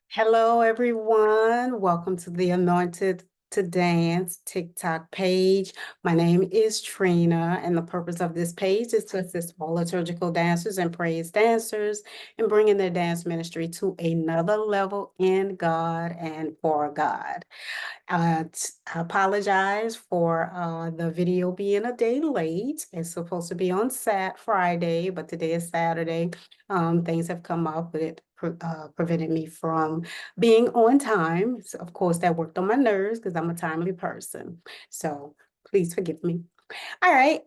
Hello, everyone. Welcome to the Anointed to Dance TikTok page. My name is Trina, and the purpose of this page is to assist all liturgical dancers and praise dancers in bringing their dance ministry to another level in God and for God. I apologize for the video being a day late. It's supposed to be on Friday, but today is Saturday. Things have come up that prevented me from being on time. So of course, that worked on my nerves because I'm a timely person. So please forgive me. All right.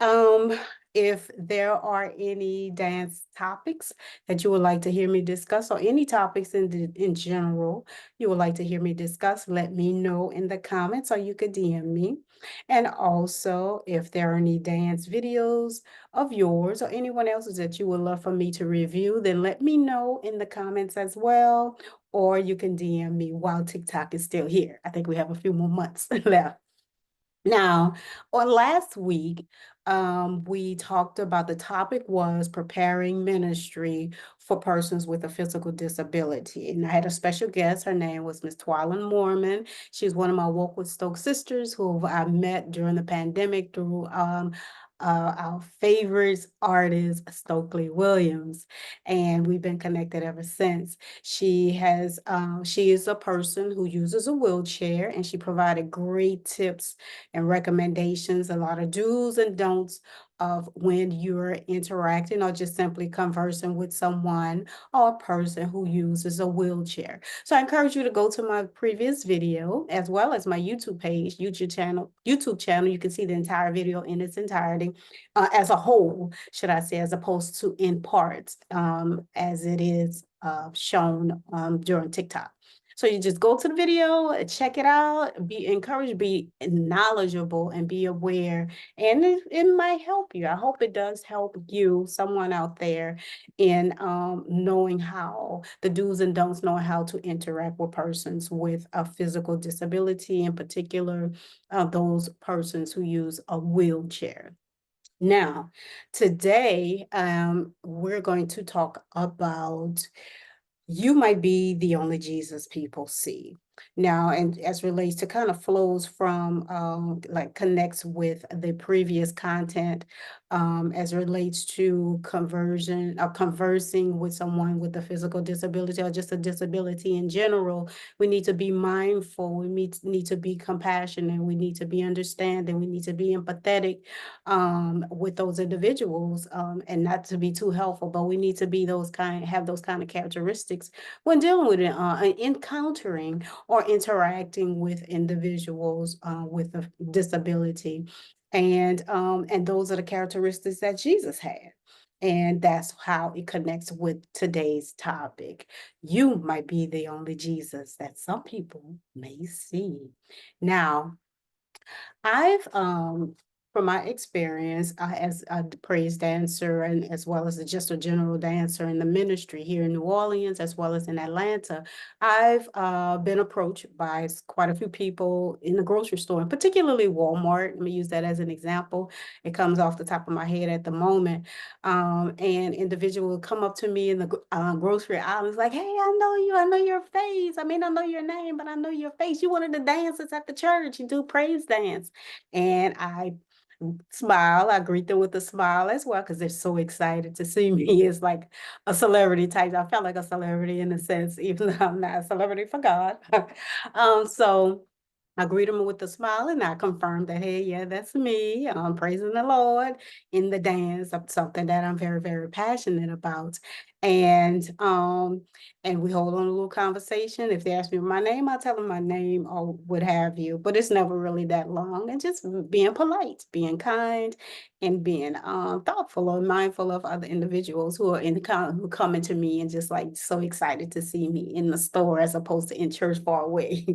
If there are any dance topics that you would like to hear me discuss, or any topics in general you would like to hear me discuss, let me know in the comments, or you could DM me. And also, if there are any dance videos of yours or anyone else's that you would love for me to review, then let me know in the comments as well. Or you can DM me while TikTok is still here. I think we have a few more months left. Now, on last week, we talked about the topic was preparing ministry for persons with a physical disability. And I had a special guest. Her name was Miss Twylan Mormon. She's one of my Walk with Stoke sisters who I met during the pandemic through our favorite artist, Stokely Williams. And we've been connected ever since. She is a person who uses a wheelchair, and she provided great tips and recommendations, a lot of do's and don'ts of when you're interacting or just simply conversing with someone or a person who uses a wheelchair. So I encourage you to go to my previous video as well as my YouTube page, YouTube channel. You can see the entire video in its entirety, as a whole, should I say, as opposed to in parts, as it is shown during TikTok. So you just go to the video, check it out, be encouraged, be knowledgeable, and be aware. And it might help you. I hope it does help you, someone out there, in knowing how the do's and don'ts, knowing how to interact with persons with a physical disability, in particular, those persons who use a wheelchair. Now, today, we're going to talk about you might be the only Jesus people see. Now, and as relates to kind of flows from like connects with the previous content, as relates to conversion or conversing with someone with a physical disability or just a disability in general, we need to be mindful, we need to be compassionate, we need to be understanding, we need to be empathetic with those individuals, and not to be too helpful, but we need to be have those kind of characteristics when dealing with it, encountering or interacting with individuals with a disability. And those are the characteristics that Jesus had. And that's how it connects with today's topic. You might be the only Jesus that some people may see. Now, I've from my experience as a praise dancer and as well as just a general dancer in the ministry here in New Orleans as well as in Atlanta, I've been approached by quite a few people in the grocery store, and particularly Walmart. Let me use that as an example. It comes off the top of my head at the moment. And individual will come up to me in the grocery aisle and is like, "Hey, I know you. I know your face. I may not know your name, but I know your face. You one of the dancers at the church. You do praise dance." And I smile. I greet them with a smile as well because they're so excited to see me. It's like a celebrity type. I felt like a celebrity in a sense, even though I'm not a celebrity for God. So I greet them with a smile, and I confirm that, hey, yeah, that's me. I'm praising the Lord in the dance of something that I'm very, very passionate about. And and we hold on a little conversation. If they ask me my name, I'll tell them my name or what have you. But it's never really that long. And just being polite, being kind, and being thoughtful or mindful of other individuals who are who come into me and just like so excited to see me in the store as opposed to in church far away.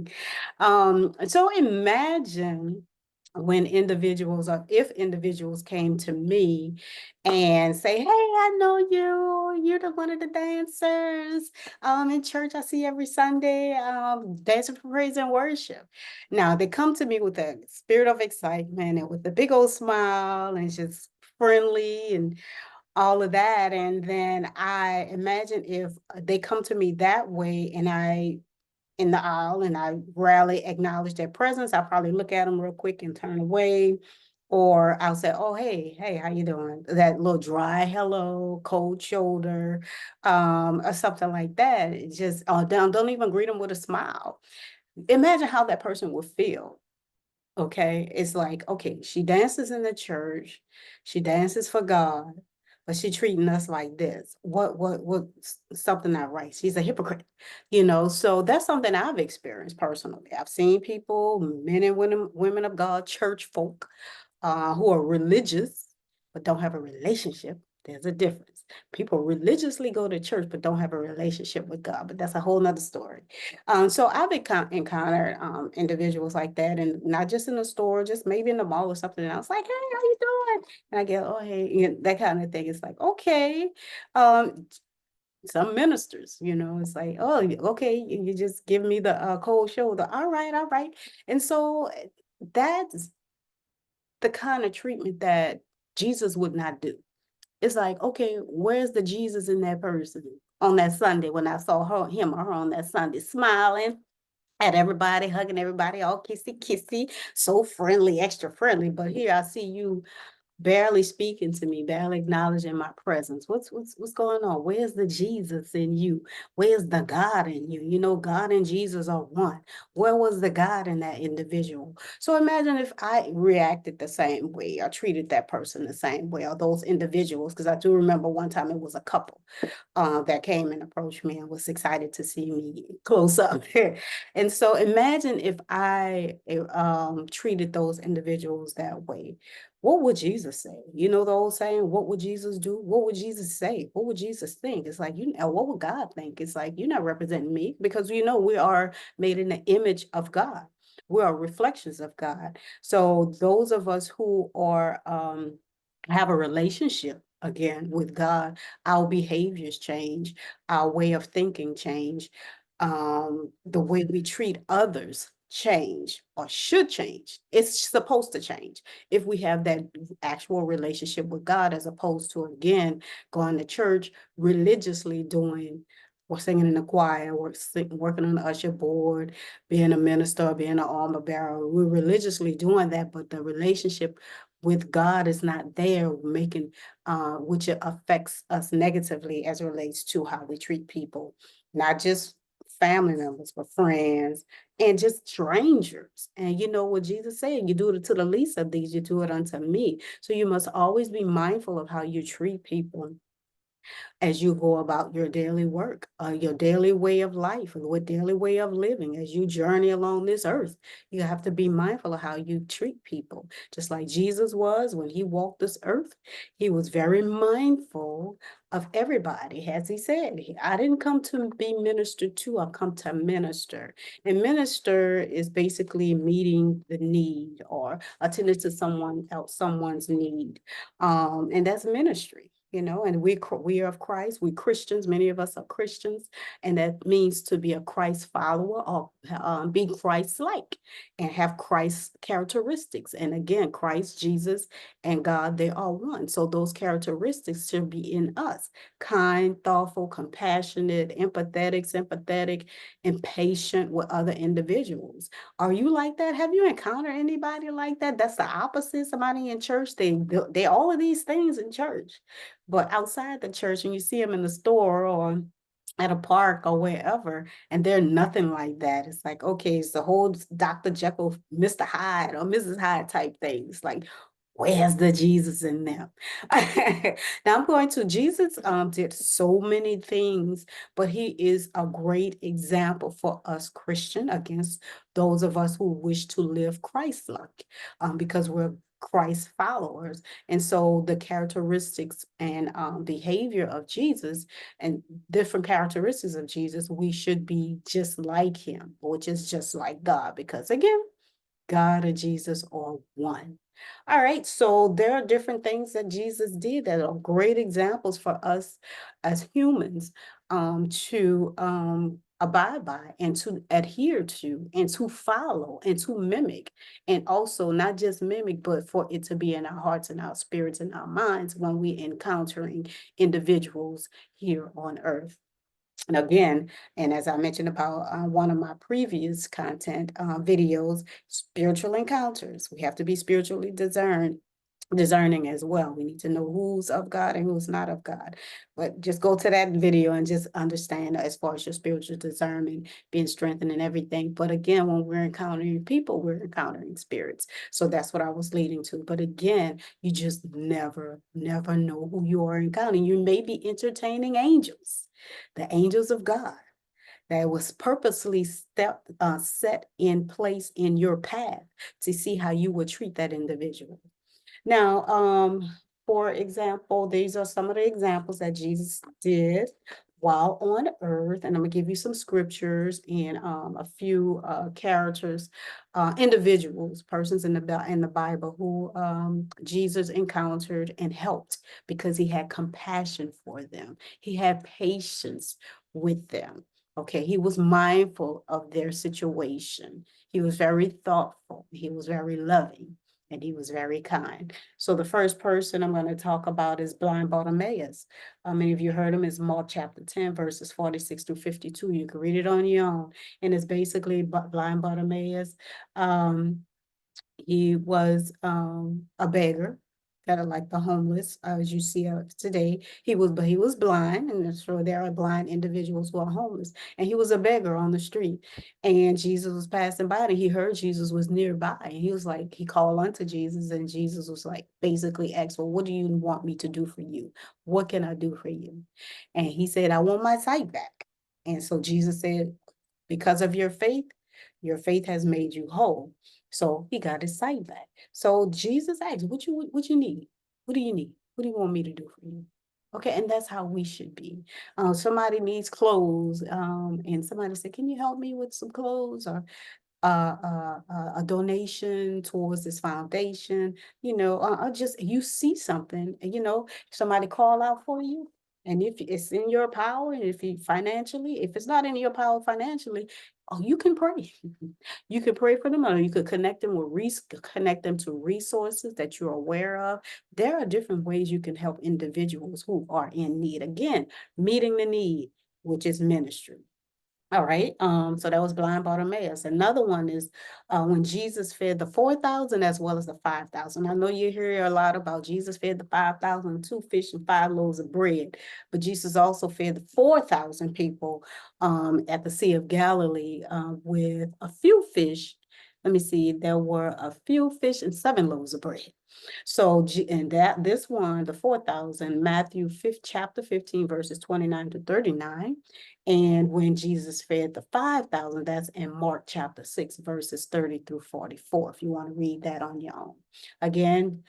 So imagine when individuals or if individuals came to me and say, "Hey, I know you. You're the one of the dancers in church I see every Sunday, dancing for praise and worship." Now they come to me with a spirit of excitement and with a big old smile and just friendly and all of that. And then I imagine if they come to me that way and I in the aisle and I rarely acknowledge their presence, I'll probably look at them real quick and turn away. Or I'll say, oh, hey, how you doing? That little dry hello, cold shoulder, or something like that. It just, don't even greet them with a smile. Imagine how that person would feel. Okay, it's like, okay, she dances in the church, she dances for God, but she treating us like this. What, something not right. She's a hypocrite, so that's something I've experienced personally. I've seen people, men and women of God, church folk, who are religious but don't have a relationship. There's a difference. People religiously go to church but don't have a relationship with God, but that's a whole nother story. So I've encountered individuals like that, and not just in the store, just maybe in the mall or something. And I was like, hey, how you doing? And I get, oh, hey, that kind of thing. It's like, okay. Some ministers, it's like, oh, okay, you just give me the cold shoulder. All right, all right. And so that's the kind of treatment that Jesus would not do. It's like, okay, where's the Jesus in that person on that Sunday when I saw him or her on that Sunday smiling at everybody, hugging everybody, all kissy kissy, so friendly, extra friendly. But here I see you barely speaking to me, barely acknowledging my presence. What's going on? Where's the Jesus in you? Where's the God in you? God and Jesus are one. Where was the God in that individual? So imagine if I reacted the same way or treated that person the same way, or those individuals, because I do remember one time it was a couple that came and approached me and was excited to see me close up. And so imagine if I treated those individuals that way. What would Jesus say? You know the old saying, what would Jesus do? What would Jesus say? What would Jesus think? It's like, what would God think? It's like, you're not representing me, because we are made in the image of God. We are reflections of God. So those of us who are have a relationship again with God, our behaviors change, our way of thinking change, the way we treat others change, or should change. It's supposed to change if we have that actual relationship with God, as opposed to, again, going to church, religiously doing or singing in the choir, or working on the usher board, being a minister, being an armor bearer. We're religiously doing that, but the relationship with God is not there, making which affects us negatively as it relates to how we treat people, not just family members, but friends and just strangers. And you know what Jesus said, you do it to the least of these, you do it unto me. So you must always be mindful of how you treat people as you go about your daily work, your daily way of life, and what daily way of living as you journey along this earth. You have to be mindful of how you treat people, just like Jesus was when he walked this earth. He was very mindful of everybody, as he said. I didn't come to be ministered to, I've come to minister. And minister is basically meeting the need or attending to someone's need. And that's ministry. And we are of Christ. We Christians. Many of us are Christians, and that means to be a Christ follower, or be Christ-like and have Christ characteristics. And again, Christ, Jesus, and God, they are one. So those characteristics should be in us: kind, thoughtful, compassionate, empathetic, sympathetic, and patient with other individuals. Are you like that? Have you encountered anybody like that? That's the opposite. Somebody in church, they all of these things in church. But outside the church, and you see them in the store or at a park or wherever, and they're nothing like that. It's like, okay, it's the whole Dr. Jekyll, Mr. Hyde or Mrs. Hyde type thing. It's like, where's the Jesus in them? Now I'm going to, Jesus did so many things, but he is a great example for us Christian, against those of us who wish to live Christ-like, because we're Christ followers. And so the characteristics and behavior of Jesus and different characteristics of Jesus, we should be just like him, which is just like God, because again, God and Jesus are one. All right, so there are different things that Jesus did that are great examples for us as humans, to abide by and to adhere to and to follow and to mimic. And also not just mimic, but for it to be in our hearts and our spirits and our minds when we encountering individuals here on earth. And again, and as I mentioned about one of my previous content videos, spiritual encounters. We have to be spiritually discerning as well. We need to know who's of God and who's not of God. But just go to that video and just understand as far as your spiritual discernment being strengthened and everything. But again, when we're encountering people, we're encountering spirits. So that's what I was leading to. But again, you just never know who you are encountering. You may be entertaining angels, the angels of God that was purposely set in place in your path to see how you would treat that individual. Now, for example, these are some of the examples that Jesus did while on earth, and I'm gonna give you some scriptures and a few characters, individuals, persons in the Bible who Jesus encountered and helped because he had compassion for them. He had patience with them. Okay, he was mindful of their situation. He was very thoughtful. He was very loving and he was very kind. So the first person I'm going to talk about is blind Bartimaeus. Many of you heard him. Is Mark chapter 10, verses 46 through 52. You can read it on your own. And it's basically blind Bartimaeus. He was a beggar, kind of like the homeless, as you see today. But he was blind, and so there are blind individuals who are homeless. And he was a beggar on the street. And Jesus was passing by, and he heard Jesus was nearby. And he was like, he called unto Jesus, and Jesus was like, basically asked, well, what do you want me to do for you? What can I do for you? And he said, I want my sight back. And so Jesus said, because of your faith has made you whole. So he got his sight back. So Jesus asked, what you need? What do you need? What do you want me to do for you? Okay, and that's how we should be. Somebody needs clothes, and somebody said, "Can you help me with some clothes?" Or a donation towards this foundation, just you see something, somebody call out for you. And if it's in your power, and if it's not in your power financially, oh, you can pray. You could pray for them, or you could connect them to resources that you're aware of. There are different ways you can help individuals who are in need. Again, meeting the need, which is ministry. All right. So that was blind Bartimaeus. Another one is when Jesus fed the 4,000 as well as the 5,000. I know you hear a lot about Jesus fed the 5,000, 2 fish and 5 loaves of bread, but Jesus also fed the 4,000 people at the Sea of Galilee with a few fish. Let me see, there were a few fish and 7 loaves of bread. So, and that this one, the 4,000, Matthew 5th, chapter 15, verses 29 to 39. And when Jesus fed the 5,000, that's in Mark chapter 6, verses 30 through 44, if you want to read that on your own. Again,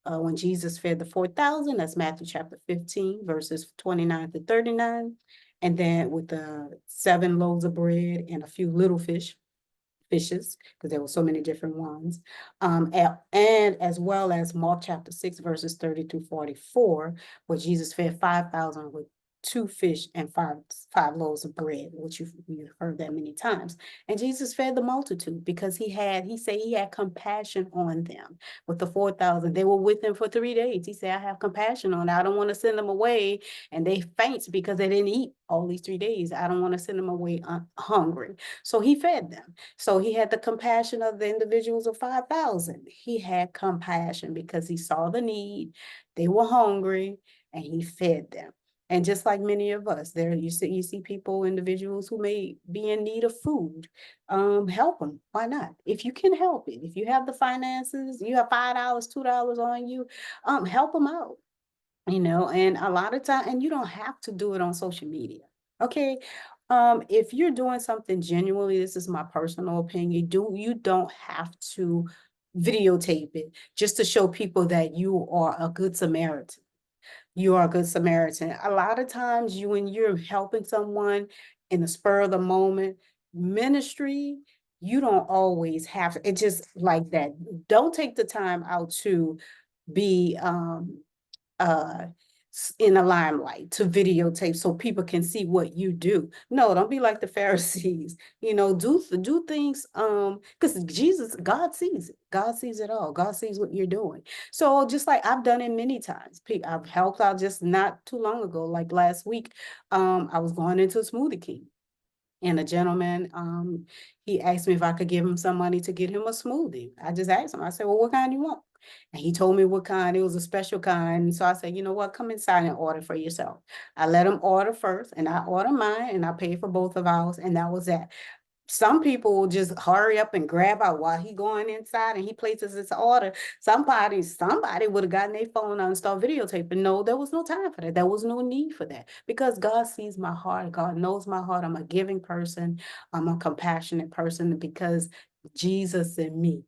when Jesus fed the 4,000, that's Matthew chapter 15, verses 29 to 39. And then with the 7 loaves of bread and a few little fishes, because there were so many different ones. And as well as Mark chapter 6, verses 30 to 44, where Jesus fed 5,000 with 2 fish and five loaves of bread, which you've heard that many times. And Jesus fed the multitude because he said he had compassion on them. With the 4,000, they were with him for 3 days. He said, I have compassion on them. I don't want to send them away and they faint because they didn't eat all these 3 days. I don't want to send them away hungry. So he fed them. So he had the compassion of the individuals of 5,000. He had compassion because he saw the need. They were hungry and he fed them. And just like many of us, there you see people, individuals who may be in need of food. Help them. Why not? If you can help it, if you have the finances, you have $5, $2 on you, help them out. And a lot of time, and you don't have to do it on social media. Okay. If you're doing something genuinely, this is my personal opinion, you don't have to videotape it just to show people that you are a good Samaritan. You are a good Samaritan. A lot of times when you're helping someone in the spur of the moment, ministry, you don't always have to, it's just like that. Don't take the time out to be uh in the limelight to videotape so people can see what you do. No, don't be like the Pharisees. Do things because God sees it. God sees it all. God sees what you're doing. So just like I've done it many times. I've helped out just not too long ago, like last week. I was going into a Smoothie King. And a gentleman, he asked me if I could give him some money to get him a smoothie. I just asked him, I said, well, what kind do you want? And he told me what kind. It was a special kind. So I said, you know what, come inside and order for yourself. I let him order first, and I ordered mine, and I paid for both of ours, and that was that. Some people will just hurry up and grab out while he going inside and he places his order. Somebody would have gotten their phone out and start videotaping. No, there was no time for that. There was no need for that because God sees my heart. God knows my heart. I'm a giving person. I'm a compassionate person because Jesus in me.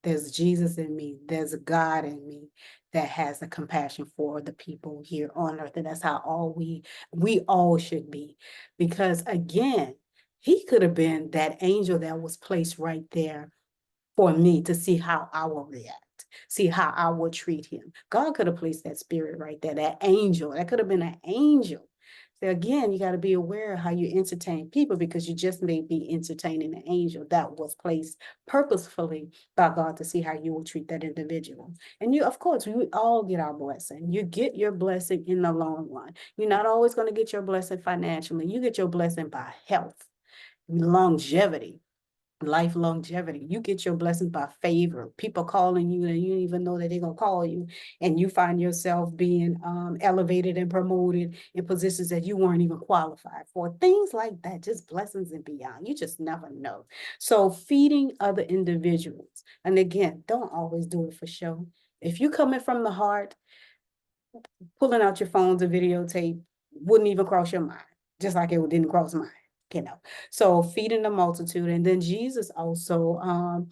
There's Jesus in me. There's a God in me that has a compassion for the people here on earth. And that's how we all should be. Because again, he could have been that angel that was placed right there for me to see how I will react, see how I will treat him. God could have placed that spirit right there, that angel. That could have been an angel. So again, you got to be aware of how you entertain people because you just may be entertaining an angel that was placed purposefully by God to see how you will treat that individual. And of course, we all get our blessing. You get your blessing in the long run. You're not always going to get your blessing financially. You get your blessing by health, longevity, life longevity. You get your blessings by favor. People calling you and you don't even know that they're gonna call you, and you find yourself being elevated and promoted in positions that you weren't even qualified for. Things like that, just blessings and beyond. You just never know. So feeding other individuals, and again, don't always do it for show. If you coming from the heart, pulling out your phones and videotape wouldn't even cross your mind, just like it didn't cross mine. So feeding the multitude. And then Jesus also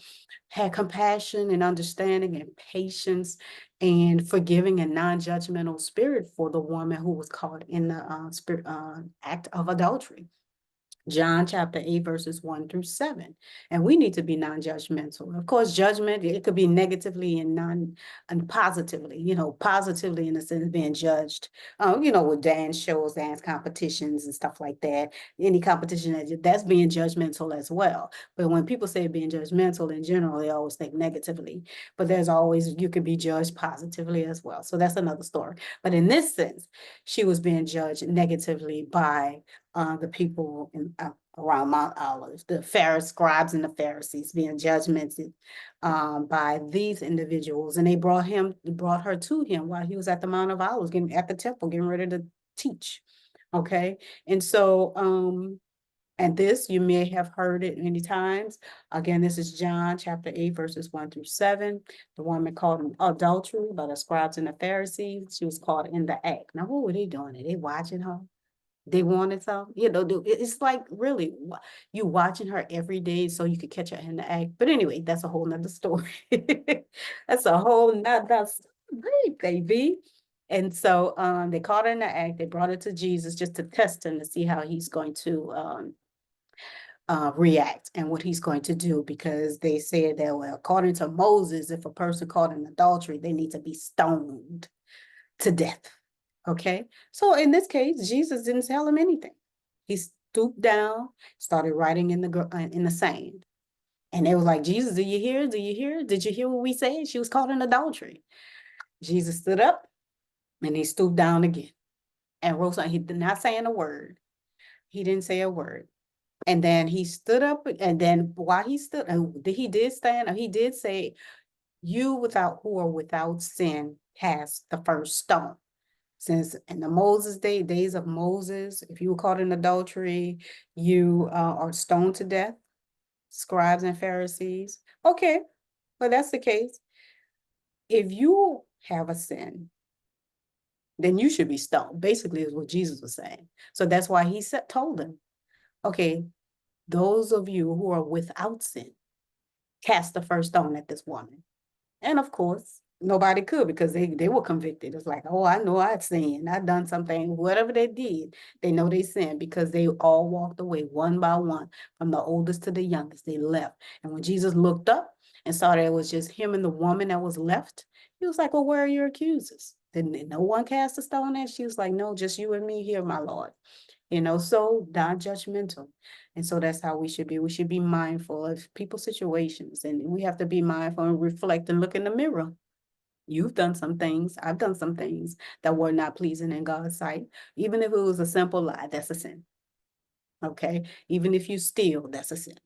had compassion and understanding and patience and forgiving and non-judgmental spirit for the woman who was caught in the act of adultery. John chapter 8, verses 1-7. And we need to be non-judgmental. Of course, judgment, it could be negatively and positively, positively in the sense of being judged, with dance shows, dance competitions and stuff like that. Any competition that's being judgmental as well. But when people say being judgmental in general, they always think negatively. But you could be judged positively as well. So that's another story. But in this sense, she was being judged negatively by the people around Mount Olives, the scribes and the Pharisees being judgmented by these individuals. And they brought her to him while he was at the Mount of Olives, at the temple, getting ready to teach. Okay. And so, and this, you may have heard it many times. Again, this is John chapter 8, verses 1-7. The woman called in adultery by the scribes and the Pharisees. She was caught in the act. Now, what were they doing? Are they watching her? They wanted some, it's like really you watching her every day so you could catch her in the act. But anyway, that's a whole nother story. That's a whole nother story, baby. And so they caught her in the act. They brought her to Jesus just to test him to see how he's going to react and what he's going to do, because they said that, well, according to Moses, if a person caught in adultery, they need to be stoned to death. Okay, so in this case, Jesus didn't tell him anything. He stooped down, started writing in the sand, and they was like, "Jesus, do you hear? Do you hear? Did you hear what we said? She was caught in adultery." Jesus stood up, and he stooped down again, and wrote something. He did not say a word. He didn't say a word. And then he stood up, and then while he stood, he did stand, he did say, "You who are without sin, cast the first stone." Since in the days of Moses, if you were caught in adultery, you are stoned to death, scribes and Pharisees. Okay, well, that's the case. If you have a sin, then you should be stoned, basically is what Jesus was saying. So that's why he told them, okay, those of you who are without sin, cast the first stone at this woman. And of course, nobody could, because they were convicted. It's like, oh, I know I'd sinned. I'd done something. Whatever they did, they know they sinned, because they all walked away one by one, from the oldest to the youngest. They left. And when Jesus looked up and saw that it was just him and the woman that was left, he was like, well, where are your accusers? Didn't no one cast a stone at? She was like, no, just you and me here, my Lord. So non-judgmental. And so that's how we should be. We should be mindful of people's situations, and we have to be mindful and reflect and look in the mirror. You've done some things, I've done some things that were not pleasing in God's sight. Even if it was a simple lie, that's a sin. Okay. Even if you steal, that's a sin.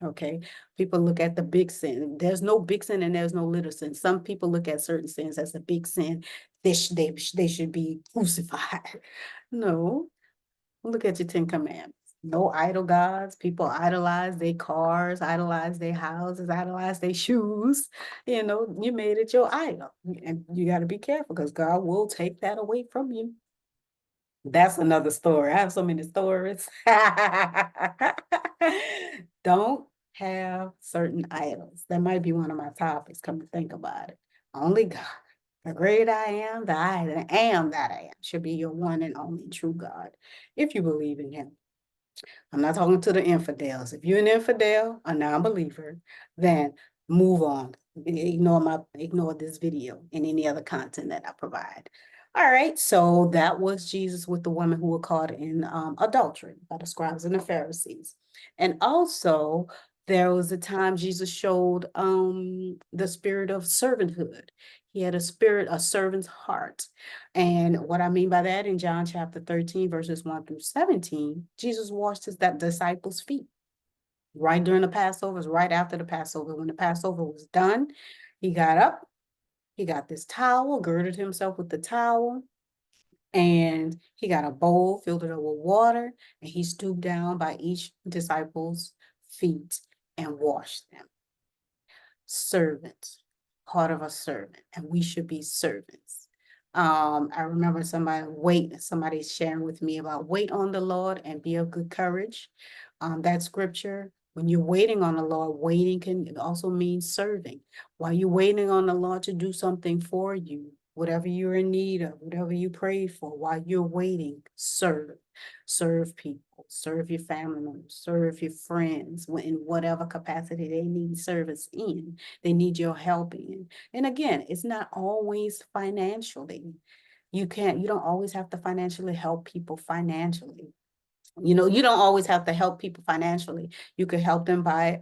Okay. People look at the big sin. There's no big sin and there's no little sin. Some people look at certain sins as a big sin. They should be crucified. No, look at your 10 commandments. No idol gods. People idolize their cars, idolize their houses, idolize their shoes. You made it your idol. And you got to be careful because God will take that away from you. That's another story. I have so many stories. Don't have certain idols. That might be one of my topics. Come to think about it. Only God. The great I am, the I am that I am, should be your one and only true God, if you believe in him. I'm not talking to the infidels. If you're an infidel, a non-believer, then move on. Ignore this video and any other content that I provide. All right, so that was Jesus with the woman who were caught in adultery by the scribes and the Pharisees. And also, there was a time Jesus showed the spirit of servanthood. He had a servant's heart. And what I mean by that, in John chapter 13, verses 1 through 17, Jesus washed his disciples' feet right during the Passover, right after the Passover. When the Passover was done, he got up, he got this towel, girded himself with the towel, and he got a bowl, filled it up with water, and he stooped down by each disciple's feet and washed them. Servant, heart of a servant, and we should be servants. I remember somebody sharing with me about wait on the Lord and be of good courage. That scripture, when you're waiting on the Lord, waiting can also mean serving. While you're waiting on the Lord to do something for you, whatever you're in need of, whatever you pray for, while you're waiting, serve. Serve people, serve your family members, serve your friends in whatever capacity they need service in. They need your help in. And again, it's not always financially. You don't always have to financially help people financially. You don't always have to help people financially. You could help them by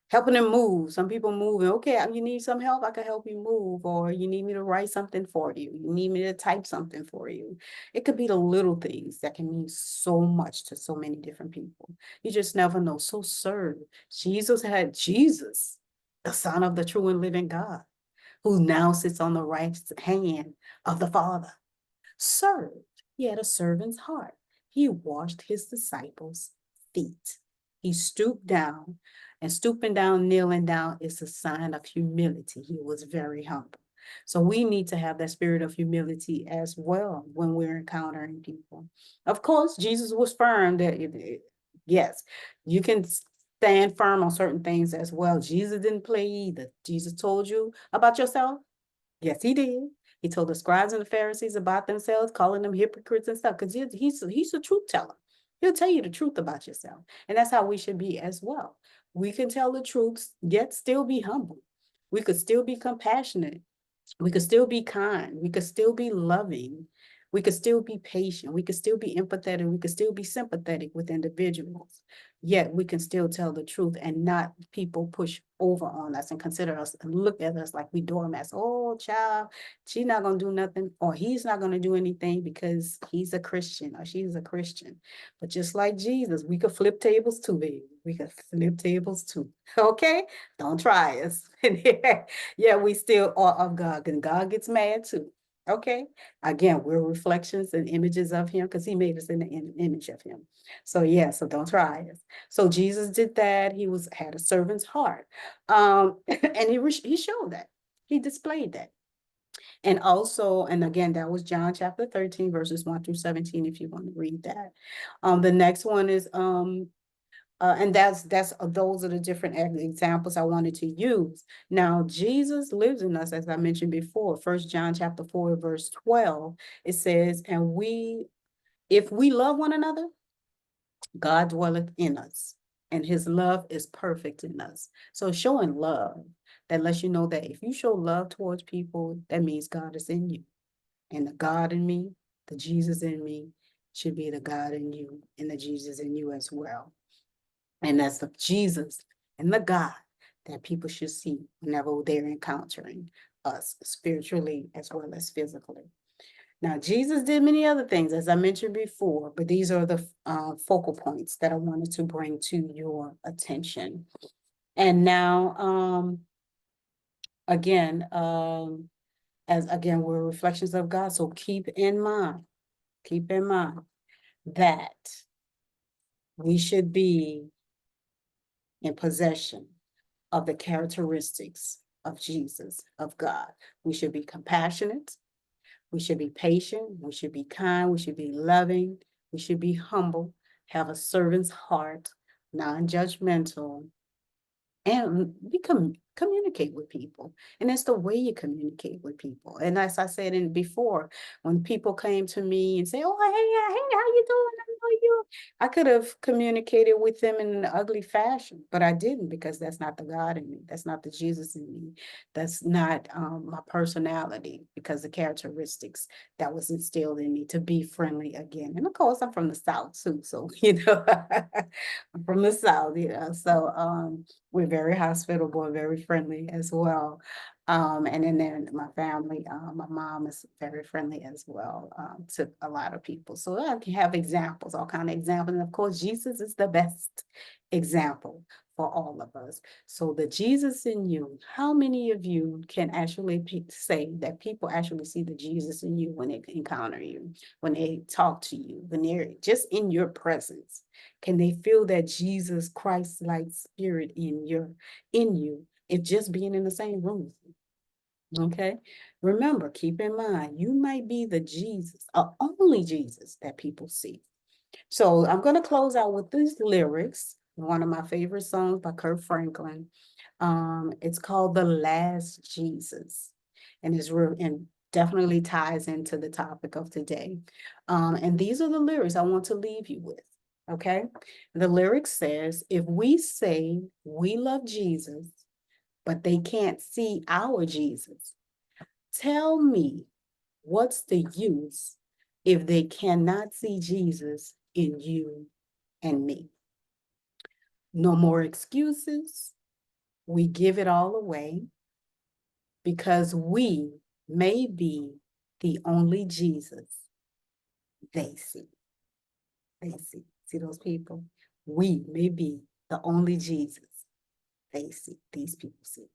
helping them move. Some people move, okay, you need some help, I can help you move, or you need me to write something for you. You need me to type something for you. It could be the little things that can mean so much to so many different people. You just never know. So serve. Jesus, the Son of the true and living God, who now sits on the right hand of the Father, served. He had a servant's heart. He washed his disciples' feet. He stooped down, and stooping down, kneeling down is a sign of humility. He was very humble. So we need to have that spirit of humility as well when we're encountering people. Of course, Jesus was firm that yes, you can stand firm on certain things as well. Jesus didn't play either. Jesus told you about yourself. Yes, he did. He told the scribes and the Pharisees about themselves, calling them hypocrites and stuff, because he's a truth teller. He'll tell you the truth about yourself. And that's how we should be as well. We can tell the truth, yet still be humble. We could still be compassionate. We could still be kind. We could still be loving. We could still be patient. We could still be empathetic. We could still be sympathetic with individuals. Yet we can still tell the truth and not people push over on us and consider us and look at us like we doormats. Oh, child, she's not going to do nothing, or he's not going to do anything because he's a Christian or she's a Christian. But just like Jesus, we could flip tables too, baby. We could flip tables too. Okay? Don't try us. Yeah, we still are of God, and God gets mad too. Okay. Again, we're reflections and images of him because he made us in the image of him. So yeah, so don't try us. So Jesus did that. He had a servant's heart. And he showed that. He displayed that. And also, and again, that was John chapter 13, verses 1 through 17, if you want to read that. The next one is and those are the different examples I wanted to use. Now, Jesus lives in us, as I mentioned before. 1 John chapter 4, verse 12, it says, if we love one another, God dwelleth in us, and his love is perfect in us. So showing love, that lets you know that if you show love towards people, that means God is in you. And the God in me, the Jesus in me, should be the God in you and the Jesus in you as well. And that's the Jesus and the God that people should see whenever they're encountering us spiritually as well as physically. Now, Jesus did many other things, as I mentioned before, but these are the focal points that I wanted to bring to your attention. And now, again, as again, we're reflections of God. So keep in mind that we should be in possession of the characteristics of Jesus, of God. We should be compassionate. We should be patient. We should be kind. We should be loving. We should be humble, have a servant's heart, non-judgmental, and we communicate with people. And it's the way you communicate with people. And as I said in before, when people came to me and say, oh, hey, how you doing? I know you. I could have communicated with them in an ugly fashion, but I didn't, because that's not the God in me. That's not the Jesus in me. That's not my personality, because the characteristics that was instilled in me to be friendly again. And of course, I'm from the South too. So, I'm from the South, so we're very hospitable and very friendly as well. And then my family, my mom is very friendly as well, to a lot of people. So I can have examples, all kind of examples. And of course, Jesus is the best example for all of us. So the Jesus in you, how many of you can actually say that people actually see the Jesus in you when they encounter you, when they talk to you, when they're just in your presence? Can they feel that Jesus Christ-like spirit in you, if just being in the same room? Okay. Remember, keep in mind, you might be the Jesus, or only Jesus that people see. So I'm going to close out with these lyrics, one of my favorite songs by Kirk Franklin. It's called The Last Jesus, and it's real and definitely ties into the topic of today. And these are the lyrics I want to leave you with. Okay. The lyric says, if we say we love Jesus, but they can't see our Jesus, tell me, what's the use if they cannot see Jesus in you and me? No more excuses. We give it all away because we may be the only Jesus they see. They see. See those people? We may be the only Jesus they see. These people see.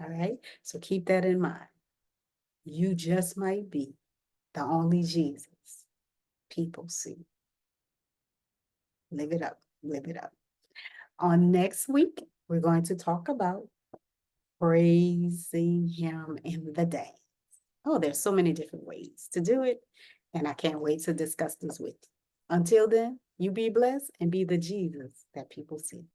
All right. So keep that in mind. You just might be the only Jesus people see. Live it up. Live it up. On next week, we're going to talk about praising him in the day. Oh, there's so many different ways to do it, and I can't wait to discuss this with you. Until then, you be blessed and be the Jesus that people see.